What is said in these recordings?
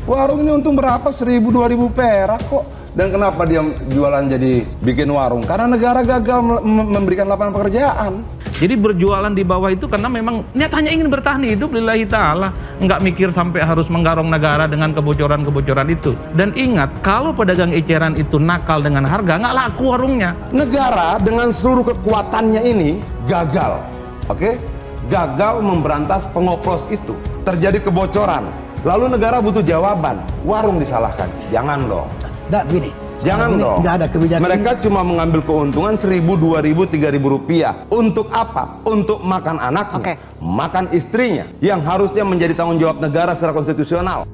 Warung ini untung berapa? 1.000, 2.000 perak kok. Dan kenapa dia jualan jadi bikin warung? Karena negara gagal memberikan lapangan pekerjaan. Jadi berjualan di bawah itu karena memang nyatanya ingin bertahan hidup lillahi ta'ala. Nggak mikir sampai harus menggarong negara dengan kebocoran-kebocoran itu. Dan ingat, kalau pedagang eceran itu nakal dengan harga, nggak laku warungnya. Negara dengan seluruh kekuatannya ini gagal. Oke? Gagal memberantas pengoplos itu. Terjadi kebocoran. Lalu negara butuh jawaban. Warung disalahkan. Jangan dong. Nggak, begini. Jangan dong. Nggak ada kebijakan. Mereka cuma mengambil keuntungan 1.000, 2.000, 3.000 rupiah. Untuk apa? Untuk makan anaknya, makan istrinya, yang harusnya menjadi tanggung jawab negara secara konstitusional.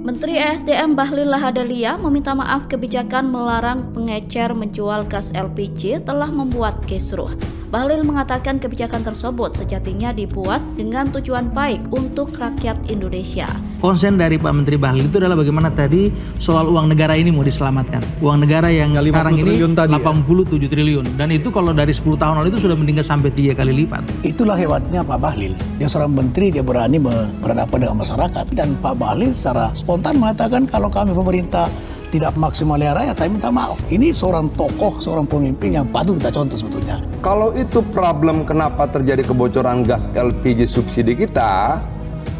Menteri ESDM Bahlil Lahadalia meminta maaf kebijakan melarang pengecer menjual gas LPG telah membuat kisruh. Bahlil mengatakan kebijakan tersebut sejatinya dibuat dengan tujuan baik untuk rakyat Indonesia. Konsen dari Pak Menteri Bahlil itu adalah bagaimana tadi soal uang negara ini mau diselamatkan. Uang negara yang sekarang ini 87 triliun. Dan itu kalau dari 10 tahun lalu itu sudah meningkat sampai 3 kali lipat. Itulah hebatnya Pak Bahlil. Dia seorang menteri, dia berani berhadapan dengan masyarakat. Dan Pak Bahlil secara spontan mengatakan kalau kami pemerintah tidak maksimalnya rakyat, kami minta maaf. Ini seorang tokoh, seorang pemimpin yang patut kita contoh sebetulnya. Kalau itu problem kenapa terjadi kebocoran gas LPG subsidi kita,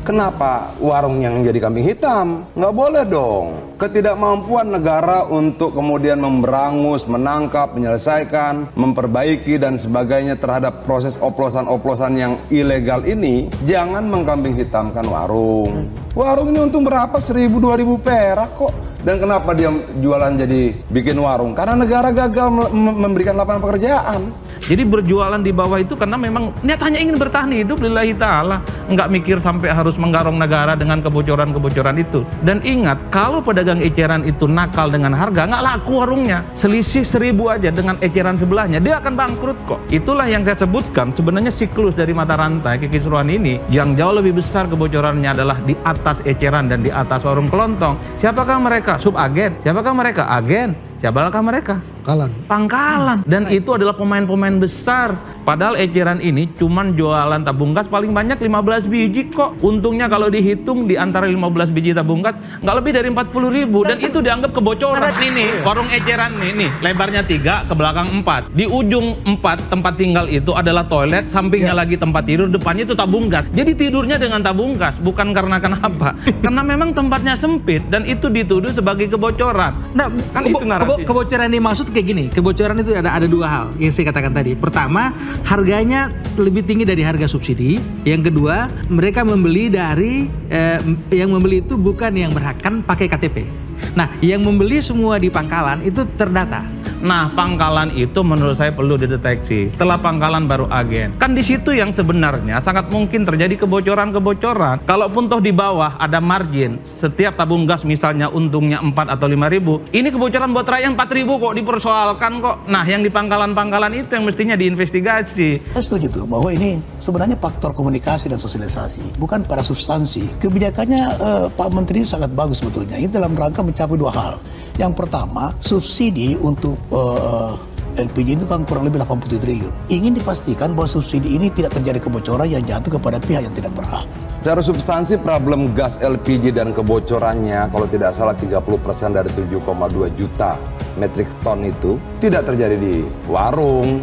kenapa warung yang jadi kambing hitam? Nggak boleh dong. Ketidakmampuan negara untuk kemudian memberangus, menangkap, menyelesaikan, memperbaiki dan sebagainya terhadap proses oplosan-oplosan yang ilegal ini, jangan mengkambing hitamkan warung. Warung ini untung berapa? 1.000, 2.000 perak kok. Dan kenapa dia jualan jadi bikin warung? Karena negara gagal memberikan lapangan pekerjaan. Jadi berjualan di bawah itu karena memang nyatanya ingin bertahan hidup lillahi ta'ala. Nggak mikir sampai harus menggarong negara dengan kebocoran-kebocoran itu. Dan ingat, kalau pedagang eceran itu nakal dengan harga, nggak laku warungnya. Selisih 1.000 aja dengan eceran sebelahnya, dia akan bangkrut kok. Itulah yang saya sebutkan, sebenarnya siklus dari mata rantai kekisruhan ini, yang jauh lebih besar kebocorannya adalah di atas eceran dan di atas warung kelontong. Siapakah mereka? Subagen. Siapakah mereka? Agen. Siapakah mereka? Pangkalan. Dan itu adalah pemain-pemain besar. Padahal eceran ini cuman jualan tabung gas paling banyak 15 biji kok. Untungnya kalau dihitung di antara 15 biji tabung gas nggak lebih dari 40.000. Dan itu dianggap kebocoran. Ini warung eceran nih, lebarnya 3, ke belakang 4. Di ujung 4 tempat tinggal itu adalah toilet, sampingnya lagi tempat tidur, depannya itu tabung gas. Jadi tidurnya dengan tabung gas, bukan karena kenapa. Karena memang tempatnya sempit dan itu dituduh sebagai kebocoran. Nah, kan itu narasi. Kebocoran ini maksud kayak gini, kebocoran itu ada 2 hal yang saya katakan tadi. Pertama, harganya lebih tinggi dari harga subsidi. Yang kedua, mereka membeli dari yang membeli itu bukan yang berhak, kan pakai KTP. Nah, yang membeli semua di pangkalan itu terdata. Nah, pangkalan itu menurut saya perlu dideteksi. Setelah pangkalan baru agen. Kan di situ yang sebenarnya sangat mungkin terjadi kebocoran-kebocoran. Kalaupun toh di bawah ada margin, setiap tabung gas misalnya untungnya 4 atau 5.000, ini kebocoran buat rakyat 4.000 kok, dipersoalkan kok. Nah, yang di pangkalan-pangkalan itu yang mestinya diinvestigasi. Saya setuju tuh bahwa ini sebenarnya faktor komunikasi dan sosialisasi, bukan pada substansi. Kebijakannya Pak Menteri sangat bagus sebetulnya. Ini dalam rangka mencapai 2 hal. Yang pertama, subsidi untuk LPG itu kan kurang lebih 80 triliun. Ingin dipastikan bahwa subsidi ini tidak terjadi kebocoran yang jatuh kepada pihak yang tidak berhak. Secara substansi problem gas LPG dan kebocorannya, kalau tidak salah 30% dari 7,2 juta metrik ton itu tidak terjadi di warung,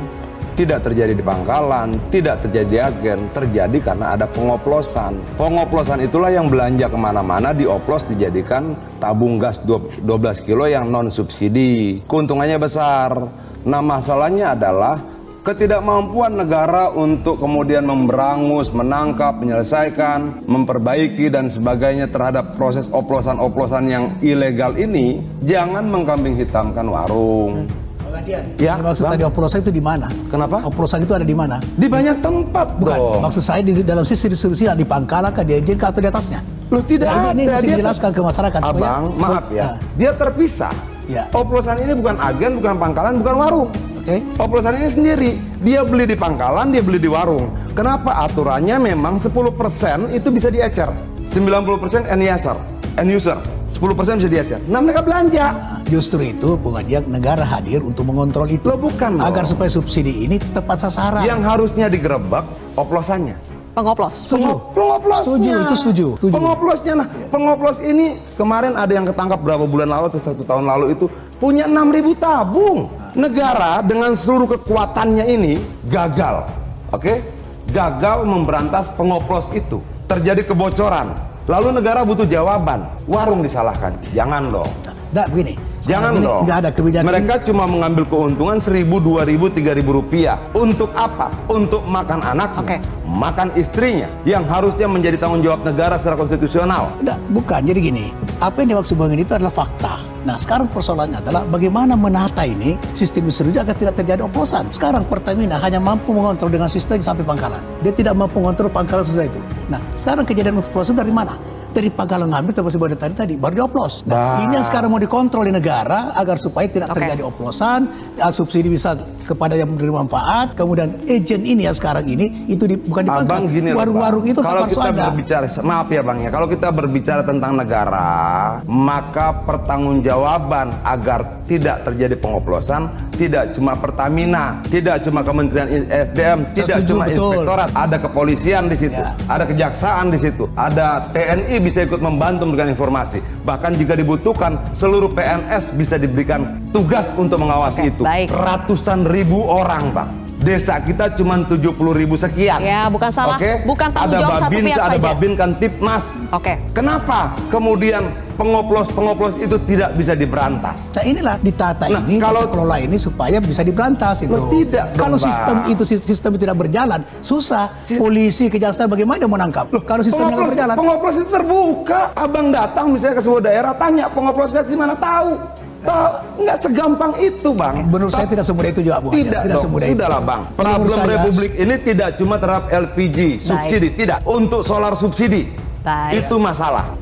tidak terjadi di pangkalan, tidak terjadi di agen, terjadi karena ada pengoplosan. Pengoplosan itulah yang belanja kemana-mana dioplos dijadikan tabung gas 12 kilo yang non-subsidi. Keuntungannya besar. Nah, masalahnya adalah ketidakmampuan negara untuk kemudian memberangus, menangkap, menyelesaikan, memperbaiki dan sebagainya terhadap proses oplosan-oplosan yang ilegal ini. Jangan mengkambing hitamkan warung. Ya, maksud tadi oplosan itu di mana? Kenapa? Oplosan itu ada di mana? Di banyak tempat. Bukan. Dong. Maksud saya di dalam sisi distribusi di pangkalan kah, di agen kah, atau di atasnya? Loh, tidak ada. Ini mesti dijelaskan ke masyarakat. Abang, maaf ya. Dia terpisah. Ya. Oplosan ini bukan agen, bukan pangkalan, bukan warung. Oke. Oplosan ini sendiri. Dia beli di pangkalan, dia beli di warung. Kenapa? Aturannya memang 10% itu bisa diecer. 90% end user. 10% bisa diecer. Nah, mereka belanja. Justru itu pengajian negara hadir untuk mengontrol itu. Loh, bukan agar loh. supaya subsidi ini tepat sasaran. Yang harusnya digerebek oplosannya. Pengoplos. Pengoplosnya. Setuju, itu setuju. Pengoplosnya, nah pengoplos ini kemarin ada yang ketangkap berapa bulan lalu atau 1 tahun lalu itu punya 6.000 tabung. Negara dengan seluruh kekuatannya ini gagal, oke? Gagal memberantas pengoplos itu. Terjadi kebocoran. Lalu negara butuh jawaban. Warung disalahkan. Jangan dong. Nah, begini. Jangan dong. Nggak ada kebijakan. Mereka cuma mengambil keuntungan 1.000, 2.000, 3.000 rupiah. Untuk apa? Untuk makan anaknya, makan istrinya, yang harusnya menjadi tanggung jawab negara secara konstitusional. Tidak, bukan. Jadi gini, apa yang dimaksud Bang ini itu adalah fakta. Nah, sekarang persoalannya adalah bagaimana menata ini sistem listrik agar tidak terjadi oplosan. Sekarang Pertamina hanya mampu mengontrol dengan sistem sampai Pangkalan. Dia tidak mampu mengontrol Pangkalan sudah itu. Nah, sekarang kejadian oplosan dari mana? Dari Pangkalan ngambil terus tadi baru dioplos. Nah, ini yang sekarang mau dikontrol di negara agar supaya tidak terjadi oplosan, subsidi bisa kepada yang menerima manfaat. Kemudian agent ini yang sekarang ini itu bukan dipangkas. Warung-warung itu kalau kita berbicara, maaf ya Bang ya, kalau kita berbicara tentang negara, maka pertanggungjawaban agar tidak terjadi pengoplosan tidak cuma Pertamina, tidak cuma Kementerian SDM, tidak cuma Inspektorat, ada kepolisian di situ, ada kejaksaan di situ, ada TNI bisa ikut membantu memberikan informasi. Bahkan jika dibutuhkan, seluruh PNS bisa diberikan tugas untuk mengawasi itu. Ratusan ribu orang, Bang. Desa kita cuma 70.000 sekian. Ya, bukan salah. Bukan tanggung jawab satu pihak saja. Ada Babin kan Tipmas. Kenapa kemudian pengoplos itu tidak bisa diberantas? Nah, inilah ditata ini, kalau kelola ini supaya bisa diberantas itu. Tidak dong, kalau sistem tidak berjalan, susah. Polisi, kejaksaan bagaimana mau menangkap? Kalau sistemnya nggak berjalan. Pengoplos itu terbuka. Abang datang misalnya ke sebuah daerah, tanya pengoplos gas di mana, tahu. Nggak segampang itu, Bang. Menurut saya tidak semudah itu juga, Bu. Tidak semudah itu. Sudahlah, Bang. Problem Republik ini tidak cuma terhadap LPG subsidi, tidak. Untuk solar subsidi, itu masalah.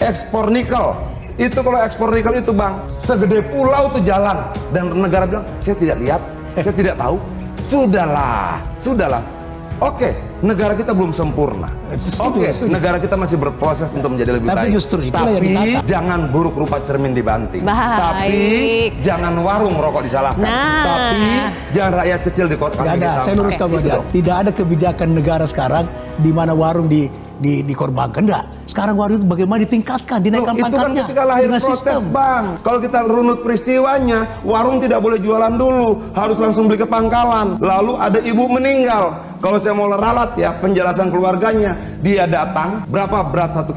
Ekspor nikel, itu kalau ekspor nikel itu, Bang, segede pulau tuh jalan, dan negara bilang saya tidak lihat, saya tidak tahu. Sudahlah. Negara kita belum sempurna. Negara kita masih berproses untuk menjadi lebih baik. Tapi jangan buruk rupa cermin dibanting. Tapi jangan warung rokok disalahkan. Tapi jangan rakyat kecil di kota. Saya luruskan, tidak ada kebijakan negara sekarang di mana warung dikorbankan. Enggak. Sekarang warung itu bagaimana ditingkatkan, dinaikkan pangkatnya. Itu kan ketika lahir protes, Bang. Kalau kita runut peristiwanya, warung tidak boleh jualan dulu, harus langsung beli ke Pangkalan. Lalu ada ibu meninggal. Kalau saya mau ralat ya penjelasan keluarganya, dia datang, berapa berat 1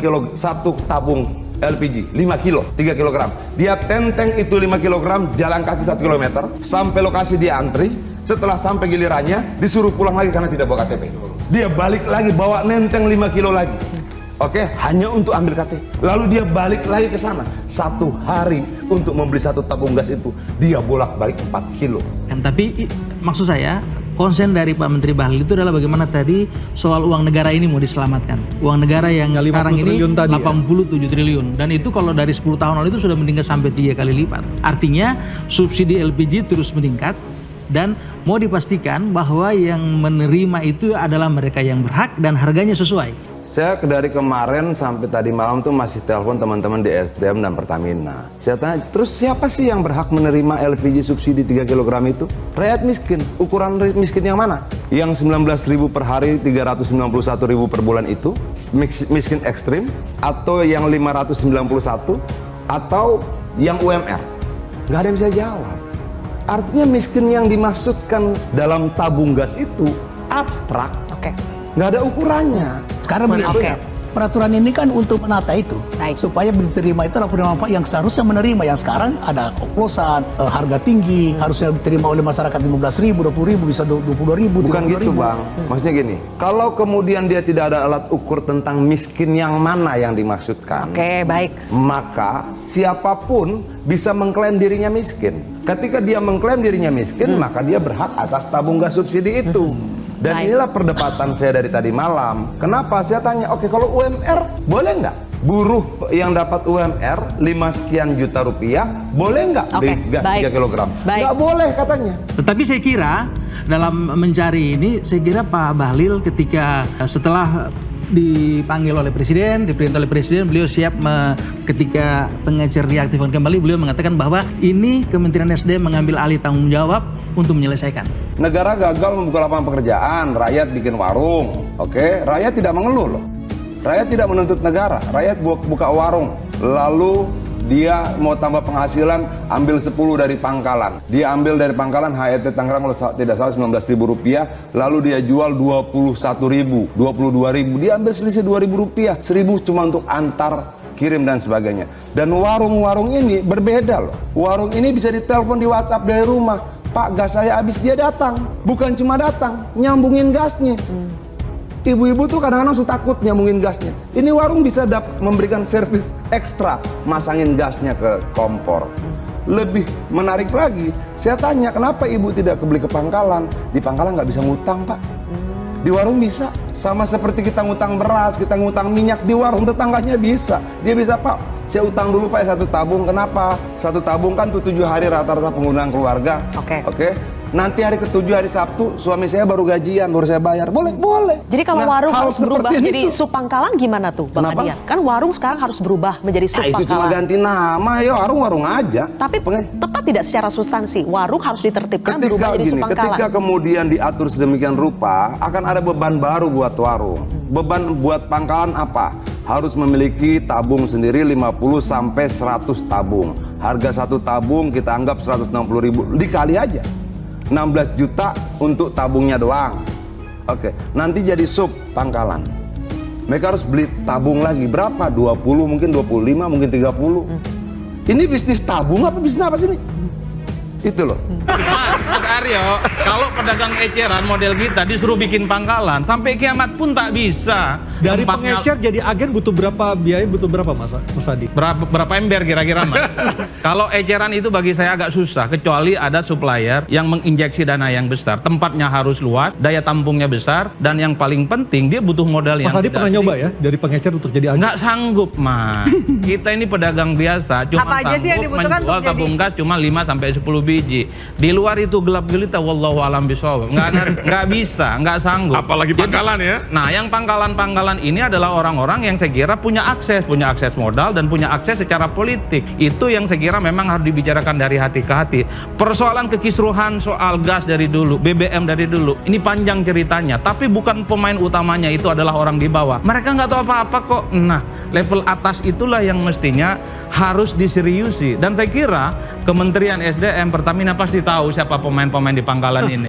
tabung LPG? 5 kilo, 3 kilogram. Dia tenteng itu 5 kilogram, jalan kaki 1 kilometer, sampai lokasi dia antri. Setelah sampai gilirannya, disuruh pulang lagi karena tidak bawa KTP. Dia balik lagi bawa nenteng 5 kilo lagi. Hanya untuk ambil KTP. Lalu dia balik lagi ke sana. 1 hari untuk membeli 1 tabung gas itu, dia bolak-balik 4 kilo. Tapi maksud saya, konsen dari Pak Menteri Bahlil itu adalah bagaimana tadi soal uang negara ini mau diselamatkan. Uang negara yang sekarang ini 87 triliun. Dan itu kalau dari 10 tahun lalu itu sudah meningkat sampai 3 kali lipat. Artinya subsidi LPG terus meningkat. Dan mau dipastikan bahwa yang menerima itu adalah mereka yang berhak dan harganya sesuai. Saya dari kemarin sampai tadi malam tuh masih telepon teman-teman di SDM dan Pertamina. Saya tanya, terus siapa sih yang berhak menerima LPG subsidi 3 kg itu? Rakyat miskin. Ukuran miskin yang mana? Yang 19.000 per hari, 391.000 per bulan itu miskin ekstrim, atau yang 591, atau yang UMR? Nggak ada yang bisa jawab. Artinya miskin yang dimaksudkan dalam tabung gas itu abstrak, nggak ada ukurannya. Sekarang peraturan ini kan untuk menata itu, supaya diterima itu adalah penerima manfaat yang seharusnya menerima. Yang sekarang ada oplosan, harga tinggi, harusnya diterima oleh masyarakat 15.000, 20.000, bisa 22.000. Bukan gitu, Bang. Maksudnya gini, kalau kemudian dia tidak ada alat ukur tentang miskin yang mana yang dimaksudkan, maka siapapun bisa mengklaim dirinya miskin. Ketika dia mengklaim dirinya miskin, maka dia berhak atas tabung gas subsidi itu. Dan inilah perdebatan saya dari tadi malam. Kenapa? Saya tanya, kalau UMR boleh nggak? Buruh yang dapat UMR 5 sekian juta rupiah, boleh nggak beli gas 3 kg? Nggak boleh katanya. Tetapi saya kira dalam mencari ini, saya kira Pak Bahlil ketika setelah dipanggil oleh Presiden, diperintah oleh Presiden, beliau siap ketika pengecer diaktifkan kembali, beliau mengatakan bahwa ini Kementerian SDM mengambil alih tanggung jawab untuk menyelesaikan. Negara gagal membuka lapangan pekerjaan, rakyat bikin warung, oke? Rakyat tidak mengeluh loh. Rakyat tidak menuntut negara, rakyat buka warung, lalu dia mau tambah penghasilan, ambil 10 dari pangkalan. Dia ambil dari pangkalan HET Tangerang kalau tidak salah Rp19.000, lalu dia jual Rp21.000, Rp22.000. Dia ambil selisih Rp2.000, Rp1.000 cuma untuk antar kirim dan sebagainya. Dan warung-warung ini berbeda loh. Warung ini bisa ditelepon di WhatsApp dari rumah. Pak, gas saya habis, dia datang. Bukan cuma datang, nyambungin gasnya. Ibu-ibu tuh kadang-kadang suka takut nyambungin gasnya. Ini warung bisa memberikan servis ekstra, masangin gasnya ke kompor. Lebih menarik lagi, saya tanya kenapa ibu tidak beli ke pangkalan? Di pangkalan nggak bisa ngutang, Pak. Di warung bisa. Sama seperti kita ngutang beras, kita ngutang minyak, di warung tetangganya bisa. Dia bisa, Pak, saya utang dulu Pak 1 tabung. Kenapa? 1 tabung kan tuh 7 hari rata-rata penggunaan keluarga. Oke. Nanti hari ke-7 hari Sabtu suami saya baru gajian, baru saya bayar. Boleh. Jadi kalau warung harus berubah jadi sub pangkalan gimana tuh, Bang Adian? Kan warung sekarang harus berubah menjadi sub pangkalan. Itu cuma ganti nama, ya warung aja. Tapi tepat tidak secara substansi, warung harus ditertibkan berubah jadi sub pangkalan. Ketika kemudian diatur sedemikian rupa, akan ada beban baru buat warung. Beban buat pangkalan apa? Harus memiliki tabung sendiri 50 sampai 100 tabung. Harga 1 tabung kita anggap 160.000, dikali aja. 16 juta untuk tabungnya doang. Oke, nanti jadi sub pangkalan. Mereka harus beli tabung lagi berapa? 20, mungkin 25, mungkin 30. Ini bisnis tabung apa bisnis apa sih ini? Itu loh. Mas Aryo, kalau pedagang eceran model kita disuruh bikin pangkalan, sampai kiamat pun tak bisa. Dari pengecer jadi agen butuh berapa biaya, butuh berapa Mas Adi? Berapa ember kira-kira Mas? Kalau eceran itu bagi saya agak susah, kecuali ada supplier yang menginjeksi dana yang besar. Tempatnya harus luas, daya tampungnya besar, dan yang paling penting dia butuh modal yang Mas Adi pernah nyoba ya, dari pengecer untuk jadi agen? Nggak sanggup, Mas. Kita ini pedagang biasa, cuma sanggup menjual tabung gas cuma 5 sampai 10 biji. Di luar itu gelap gelita, wallahu alam bishawab. Nggak bisa, nggak sanggup. Apalagi pangkalan ya. Nah, yang pangkalan-pangkalan ini adalah orang-orang yang saya kira punya akses modal dan punya akses secara politik. Itu yang saya kira memang harus dibicarakan dari hati ke hati. Persoalan kekisruhan soal gas dari dulu, BBM dari dulu, ini panjang ceritanya. Tapi bukan pemain utamanya itu adalah orang di bawah. Mereka nggak tahu apa-apa kok. Nah, level atas itulah yang mestinya harus diseriusi. Dan saya kira Kementerian SDM, Pertamina pasti tahu siapa pemain-pemain di pangkalan ini.